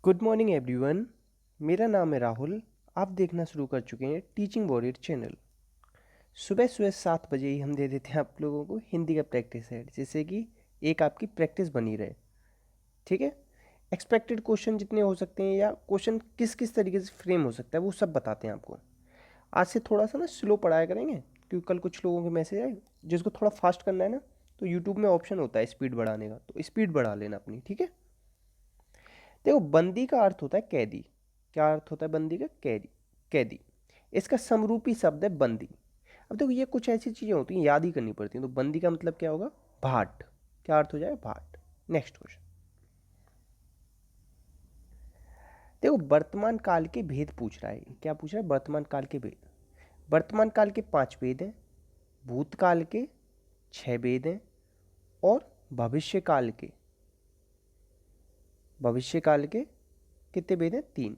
Good morning everyone. मेरा नाम है राहुल। आप देखना शुरू कर चुके हैं टीचिंग वॉरियर चैनल। सुबह सुबह 7 बजे ही हम दे देते हैं आप लोगों को हिंदी का प्रैक्टिस सेट, जिससे कि एक आपकी प्रैक्टिस बनी रहे। ठीक है। एक्सपेक्टेड क्वेश्चन जितने हो सकते हैं या क्वेश्चन किस किस तरीके से फ्रेम हो सकता है वो सब बताते हैं आपको। आज से थोड़ा सा ना स्लो पढ़ाया करेंगे, क्योंकि कल कुछ लोगों के मैसेज आए जिसको थोड़ा फास्ट करना है ना, तो यूट्यूब में ऑप्शन होता है स्पीड बढ़ाने का, तो स्पीड बढ़ा लेना अपनी। ठीक है। देखो, बंदी का अर्थ होता है कैदी। क्या अर्थ होता है बंदी का? कैदी। कैदी। इसका समरूपी शब्द है बंदी। अब देखो, ये कुछ ऐसी चीजें होती हैं याद ही करनी पड़ती हैं। तो बंदी का मतलब क्या होगा? भाट। क्या अर्थ हो जाएगा? भाट। Next question. देखो, वर्तमान काल के भेद पूछ रहा है। क्या पूछ रहा है? वर्तमान काल के भेद। वर्तमान काल के 5 भेद हैं, भूतकाल के 6 भेद हैं, और भविष्य काल के कितने भेद हैं? 3।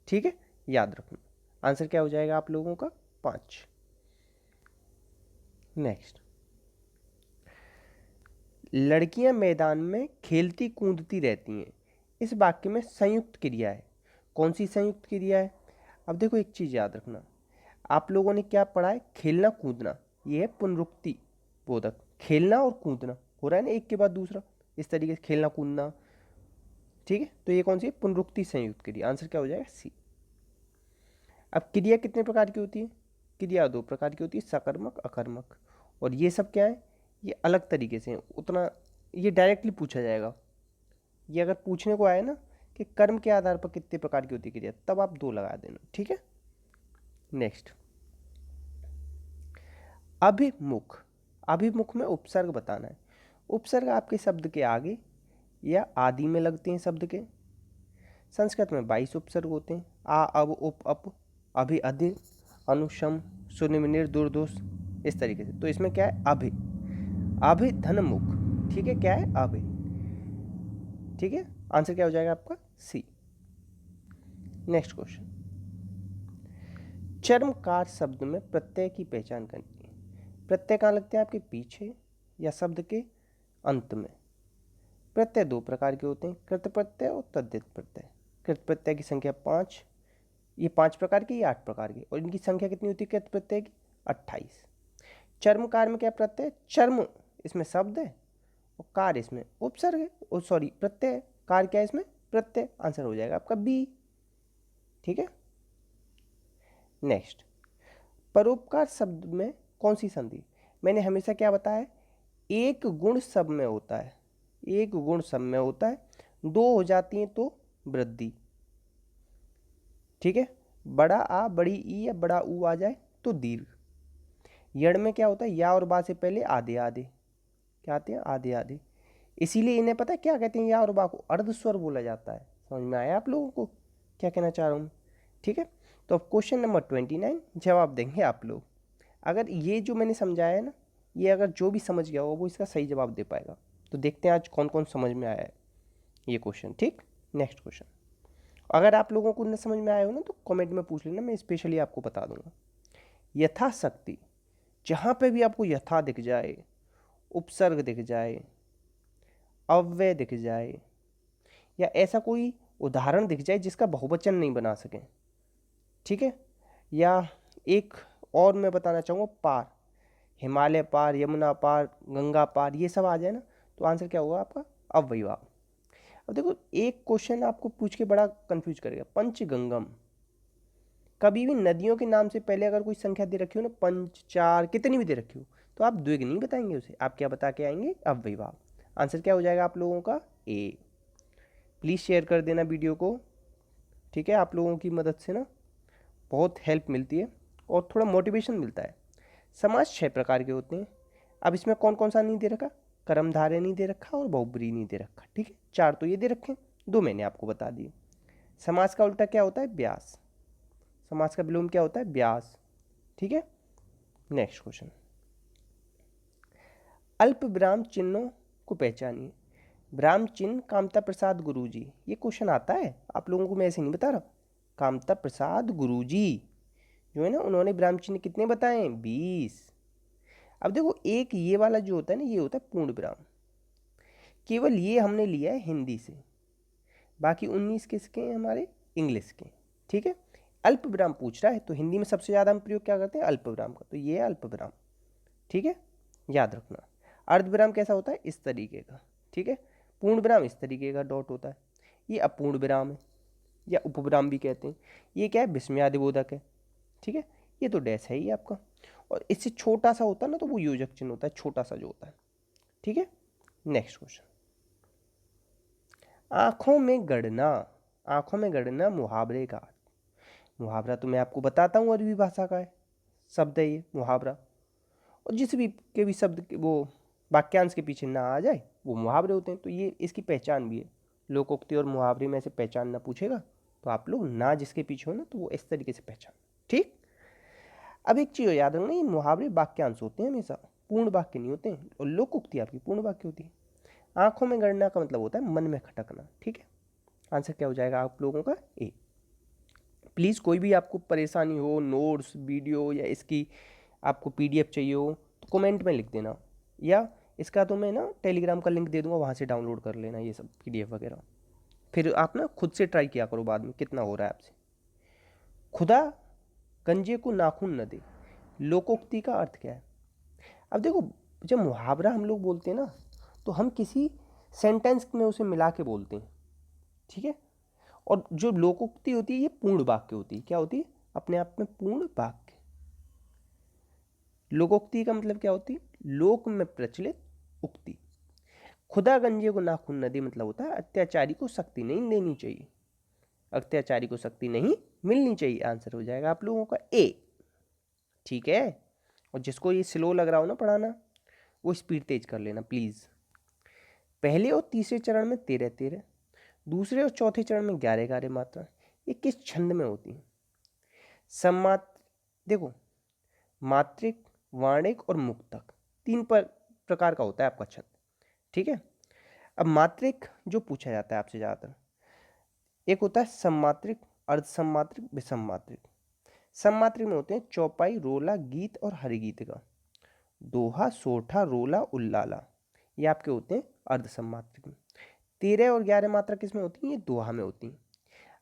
ठीक है, याद रखना। आंसर क्या हो जाएगा आप लोगों का? 5। नेक्स्ट। लड़कियां मैदान में खेलती कूदती रहती हैं, इस वाक्य में संयुक्त क्रिया है। कौन सी संयुक्त क्रिया है? अब देखो, एक चीज याद रखना। आप लोगों ने क्या पढ़ा है? खेलना कूदना। ये है पुनरुक्ति बोधक। खेलना और कूदना हो रहा है ना, एक के बाद दूसरा, इस तरीके से खेलना कूदना। ठीक है, तो ये कौन सी है? पुनरुक्ति संयुक्त क्रिया। आंसर क्या हो जाएगा? सी। अब क्रिया कितने प्रकार की होती है? क्रिया 2 प्रकार की होती है, सकर्मक अकर्मक। और ये सब क्या है? ये अलग तरीके से हैं। उतना ये डायरेक्टली पूछा जाएगा। ये अगर पूछने को आए ना कि कर्म के आधार पर कितने प्रकार की होती है क्रिया, तब आप 2 लगा देना। ठीक है। नेक्स्ट। अभिमुख। अभिमुख में उपसर्ग बताना है। उपसर्ग आपके शब्द के आगे या आदि में लगते हैं शब्द के। संस्कृत में 22 उपसर्ग होते हैं। आ, अब, उप, अप, अभि, अधि, अनुशम, शून्य में निर, दुर्दोष, इस तरीके से। तो इसमें क्या है? अभि। अभि धनमुख। ठीक है, क्या है? अभि। ठीक है, आंसर क्या हो जाएगा आपका? सी। Next question. चर्मकार शब्द में प्रत्यय की पहचान करनी है। प्रत्यय कहाँ लगते हैं? आपके पीछे या शब्द के अंत में। प्रत्यय 2 प्रकार के होते हैं, कृत प्रत्यय और तद्धित प्रत्यय। कृत प्रत्यय की संख्या 5। ये 5 प्रकार के, ये 8 प्रकार के, और इनकी संख्या कितनी होती है कृत प्रत्यय की? 28। चर्मकार में क्या प्रत्यय? चर्म इसमें शब्द है, और कार इसमें उपसर्ग है। ओ सॉरी, प्रत्यय है। कार क्या है इसमें? प्रत्यय। आंसर हो जाएगा आपका बी। ठीक है। नेक्स्ट। परोपकार शब्द में कौन सी संधि? मैंने हमेशा क्या बताया? एक गुण सब में होता है। एक गुण सब में होता है, 2 हो जाती हैं तो वृद्धि। ठीक है। बड़ा आ बड़ी ई या बड़ा ऊ आ जाए तो दीर्घ। यड़ में क्या होता है? या और बा से पहले आधे आधे क्या आते हैं? आधे आधे। इसीलिए इन्हें पता है क्या कहते हैं? या और बा को अर्ध स्वर बोला जाता है। समझ में आया आप लोगों को क्या कहना चाह रहा हूँ? ठीक है। तो अब क्वेश्चन नंबर 29 जवाब देंगे आप लोग। अगर ये जो मैंने समझाया है ना, ये अगर जो भी समझ गया होगा वो इसका सही जवाब दे पाएगा। तो देखते हैं आज कौन कौन समझ में आया है ये क्वेश्चन। ठीक। Next question. अगर आप लोगों को न समझ में आया हो ना, तो कमेंट में पूछ लेना, मैं स्पेशली आपको बता दूंगा। यथाशक्ति। जहाँ पे भी आपको यथा दिख जाए, उपसर्ग दिख जाए, अव्यय दिख जाए, या ऐसा कोई उदाहरण दिख जाए जिसका बहुवचन नहीं बना सकें, ठीक है, या एक और मैं बताना चाहूँगा, पार, हिमालय पार, यमुना पार, गंगा पार, ये सब आ जाए ना, तो आंसर क्या होगा आपका? अव्ययभाव। अब देखो, एक क्वेश्चन आपको पूछ के बड़ा कंफ्यूज करेगा। पंचगंगम। कभी भी नदियों के नाम से पहले अगर कोई संख्या दे रखी हो ना, 5, 4, कितनी भी दे रखी हो, तो आप द्विग नहीं बताएंगे उसे, आप क्या बता के आएंगे? अव्ययभाव। आंसर क्या हो जाएगा आप लोगों का? ए। प्लीज़ शेयर कर देना वीडियो को। ठीक है, आप लोगों की मदद से ना बहुत हेल्प मिलती है और थोड़ा मोटिवेशन मिलता है। समाज 6 प्रकार के होते हैं। अब इसमें कौन कौन सा नहीं दे रखा? कर्मधारय नहीं दे रखा और बहुब्री नहीं दे रखा। ठीक है, 4 तो ये दे रखे हैं, 2 मैंने आपको बता दिए। समास का उल्टा क्या होता है? ब्यास। समास का विलोम क्या होता है? ब्यास। ठीक है। Next question. अल्प विराम चिन्हों को पहचानिए। विराम चिन्ह कामता प्रसाद गुरुजी। ये क्वेश्चन आता है आप लोगों को, मैं ऐसे नहीं बता रहा। कामता प्रसाद गुरुजी जो है ना, उन्होंने विराम चिन्ह कितने बताए हैं? 20। अब देखो, एक ये वाला जो होता है ना, ये होता है पूर्ण विराम। केवल ये हमने लिया है हिंदी से। बाकी 19 किसके हैं हमारे, इंग्लिश के। ठीक है, अल्प विराम पूछ रहा है तो हिंदी में सबसे ज़्यादा हम प्रयोग क्या करते हैं, अल्प विराम का, तो ये है अल्प विराम। ठीक है, याद रखना। अर्ध विराम कैसा होता है, इस तरीके का। ठीक है, पूर्ण विराम इस तरीके का डॉट होता है। ये अपूर्ण विराम है या उपविराम भी कहते हैं। ये क्या है, विस्मयादिबोधक है। ठीक है, ये तो डैश है ही आपका। और इससे छोटा सा होता है ना तो वो योजक चिन्ह होता है, छोटा सा जो होता है। ठीक है, नेक्स्ट क्वेश्चन। आंखों में गड़ना, आंखों में गड़ना मुहावरे का। मुहावरा तो मैं आपको बताता हूँ अरबी भाषा का है शब्द है ये मुहावरा। और जिस भी के भी शब्द के वो वाक्यांश के पीछे ना आ जाए वो मुहावरे होते हैं। तो ये इसकी पहचान भी है। लोकोक्ति और मुहावरे में से पहचान ना पूछेगा तो आप लोग ना जिसके पीछे हो ना तो वो इस तरीके से पहचान। ठीक, अब एक चीज़ याद रखना, ये मुहावरे वाक्यांश होते हैं हमेशा, पूर्ण वाक्य नहीं होते हैं। और लोकोक्ति आपकी पूर्ण वाक्य होती है। आंखों में गड़ना का मतलब होता है मन में खटकना। ठीक है, आंसर क्या हो जाएगा आप लोगों का, ए। प्लीज़ कोई भी आपको परेशानी हो, नोट्स वीडियो या इसकी आपको पीडीएफ चाहिए हो तो कमेंट में लिख देना, या इसका तो मैं ना टेलीग्राम का लिंक दे दूंगा, वहाँ से डाउनलोड कर लेना ये सब पीडीएफ वगैरह। फिर आप ना खुद से ट्राई किया करो बाद में कितना हो रहा है आपसे। खुदा गंजे को नाखून न दे, लोकोक्ति का अर्थ क्या है। अब देखो, जब मुहावरा हम लोग बोलते हैं ना तो हम किसी सेंटेंस में उसे मिला के बोलते हैं। ठीक है, और जो लोकोक्ति होती है ये पूर्ण वाक्य होती है। क्या होती है, अपने आप में पूर्ण वाक्य। लोकोक्ति का मतलब क्या होती है, लोक में प्रचलित उक्ति। खुदा गंजे को नाखून न दे मतलब होता है अत्याचारी को शक्ति नहीं देनी चाहिए, अत्याचारी को शक्ति नहीं मिलनी चाहिए। आंसर हो जाएगा आप लोगों का ए। ठीक है, और जिसको ये स्लो लग रहा हो ना पढ़ाना वो स्पीड तेज कर लेना प्लीज़। पहले और तीसरे चरण में 13-13, दूसरे और चौथे चरण में 11-11 मात्रा। ये किस छंद में होती है, सम्मात्र, देखो मात्रिक, वार्णिक और मुक्तक, तीन प्रकार का होता है आपका छंद। ठीक है, अब मात्रिक जो पूछा जाता है आपसे ज़्यादातर, एक होता है सम्मात्रिक, अर्धसम्मात्रिक, विषममात्रिक। सम्मात्रिक में होते हैं चौपाई, रोला, गीत और हरिगीत का, दोहा, सोठा, रोला, उल्लाला, ये आपके होते हैं अर्धसम्मात्रिक में। 13 और 11 मात्रा किस में होती हैं, ये दोहा में होती हैं।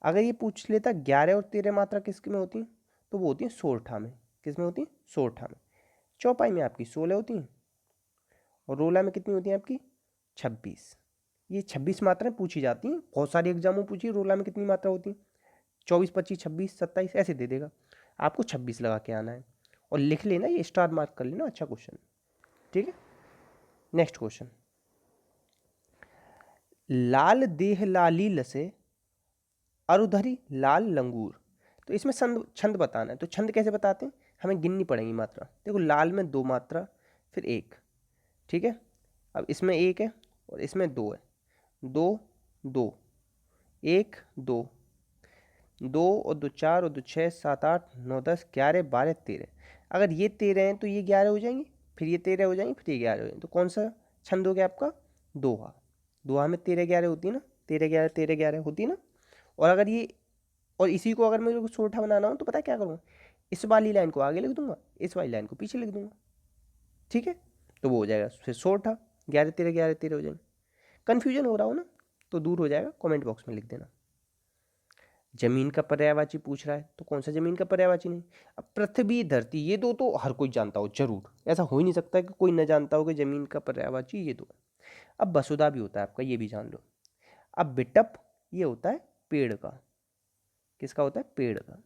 अगर ये पूछ लेता 11 और 13 मात्रा किस में होती हैं तो वो होती है सोरठा में। किस में होती है, सोरठा में। चौपाई में आपकी 16 होती हैं और रोला में कितनी होती हैं आपकी 26। ये 26 मात्राएं पूछी जाती हैं, बहुत सारे एग्जामों में पूछी रोला में कितनी मात्रा होती है, 24, 25, 26, 27 ऐसे दे देगा, आपको 26 लगा के आना है। और लिख लेना, ये स्टार मार्क कर लेना, अच्छा क्वेश्चन। ठीक है, नेक्स्ट क्वेश्चन। लाल देह लाली लसे, अरुधरी लाल लंगूर। तो इसमें छंद बताना है। तो छंद कैसे बताते हैं, हमें गिननी पड़ेगी मात्रा। देखो लाल में 2 मात्रा फिर 1। ठीक है, अब इसमें 1 है और इसमें 2 है, 2 2 1 2 2 और 2 4 और 2 6 7 8 9 10 11 12 13। अगर ये 13 हैं तो ये 11 हो जाएंगे, फिर ये 13 हो जाएंगे, फिर ये 11 हो जाएंगे। तो कौन सा छंद हो गया आपका, दोहा। दोहा में 13 11 होती है ना, 13 11 13 11 होती है ना। और अगर ये, और इसी को अगर मेरे को सोठा बनाना हो तो पता है क्या करूँगा, इस वाली लाइन को आगे लिख दूंगा, इस वाली लाइन को पीछे लिख दूंगा। ठीक है, तो वो हो जाएगा फिर सोठा, 11 13 हो जाएंगे। कन्फ्यूजन हो रहा हो ना तो दूर हो जाएगा, कमेंट बॉक्स में लिख देना। जमीन का पर्यायवाची पूछ रहा है तो कौन सा जमीन का पर्यायवाची नहीं। अब पृथ्वी धरती ये दो तो हर कोई जानता हो जरूर, ऐसा हो ही नहीं सकता कि कोई न जानता हो कि जमीन का पर्यायवाची ये दो। अब वसुधा भी होता है आपका, ये भी जान लो। अब बिटप ये होता है पेड़ का, किसका होता है, पेड़ का।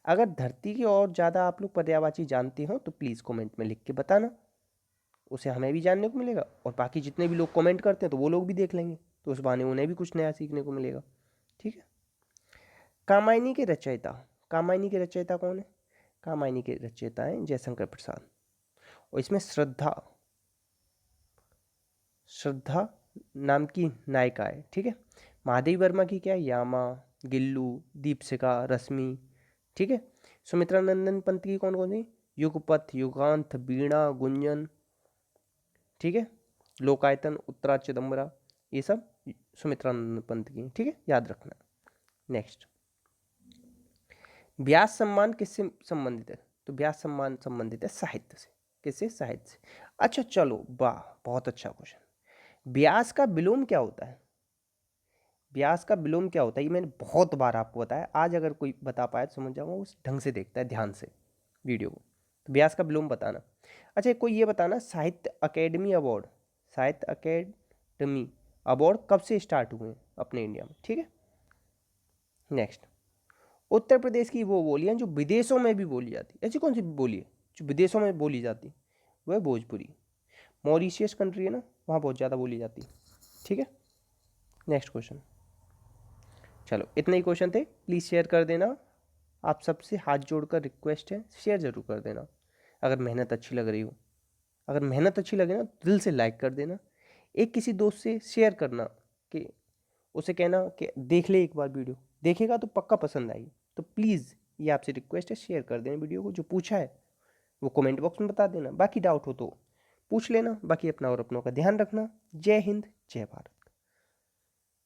अगर धरती की और ज़्यादा आप लोग पर्यायवाची जानते हो तो प्लीज़ कमेंट में लिख के बताना, उसे हमें भी जानने को मिलेगा और बाकी जितने भी लोग कमेंट करते हैं तो वो लोग भी देख लेंगे, तो उस बहाने उन्हें भी कुछ नया सीखने को मिलेगा। ठीक है, कामायनी के रचयिता, कामायनी के रचयिता कौन है, कामायनी के रचयिता हैं जयशंकर प्रसाद। और इसमें श्रद्धा, श्रद्धा नाम की नायिका है। ठीक है, महादेवी वर्मा की क्या है, यामा, गिल्लू, दीपशिखा, रश्मि। ठीक है, सुमित्रा नंदन पंत की कौन कौन सी, युगपथ, युगांत, वीणा, गुंजन। ठीक है, लोकायतन, उत्तरा, चिदम्बरा, ये सब सुमित्रा नंदन पंत की। ठीक है, याद रखना। नेक्स्ट, व्यास सम्मान किससे संबंधित है, तो व्यास सम्मान संबंधित है साहित्य से। किससे, साहित्य से। अच्छा चलो, वाह बहुत अच्छा क्वेश्चन। व्यास का विलोम क्या होता है, व्यास का विलोम क्या होता है, ये मैंने बहुत बार आपको बताया, आज अगर कोई बता पाया तो समझ जाऊंगा उस ढंग से देखता है ध्यान से वीडियो को। तो व्यास का विलोम बताना। अच्छा कोई ये बताना, साहित्य अकेडमी अवार्ड, साहित्य अकेडमी अवार्ड कब से स्टार्ट हुए हैं अपने इंडिया में, ठीक है। नेक्स्ट, उत्तर प्रदेश की वो बोलियाँ जो विदेशों में भी बोली जाती, ऐसी कौन सी बोली है जो विदेशों में बोली जाती, वो है भोजपुरी। मॉरिशियस कंट्री है ना, वहाँ बहुत ज़्यादा बोली जाती, ठीक है। नेक्स्ट क्वेश्चन, चलो इतने ही क्वेश्चन थे, प्लीज़ शेयर कर देना। आप सबसे हाथ जोड़कर रिक्वेस्ट है, शेयर जरूर कर देना अगर मेहनत अच्छी लग रही हो। अगर मेहनत अच्छी लगे ना दिल से लाइक कर देना। एक किसी दोस्त से शेयर करना कि उसे कहना कि देख ले एक बार वीडियो, देखेगा तो पक्का पसंद आएगी। तो प्लीज़ ये आपसे रिक्वेस्ट है, शेयर कर देना वीडियो को। जो पूछा है वो कमेंट बॉक्स में बता देना, बाकी डाउट हो तो पूछ लेना। बाकी अपना और अपनों का ध्यान रखना। जय हिंद, जय भारत।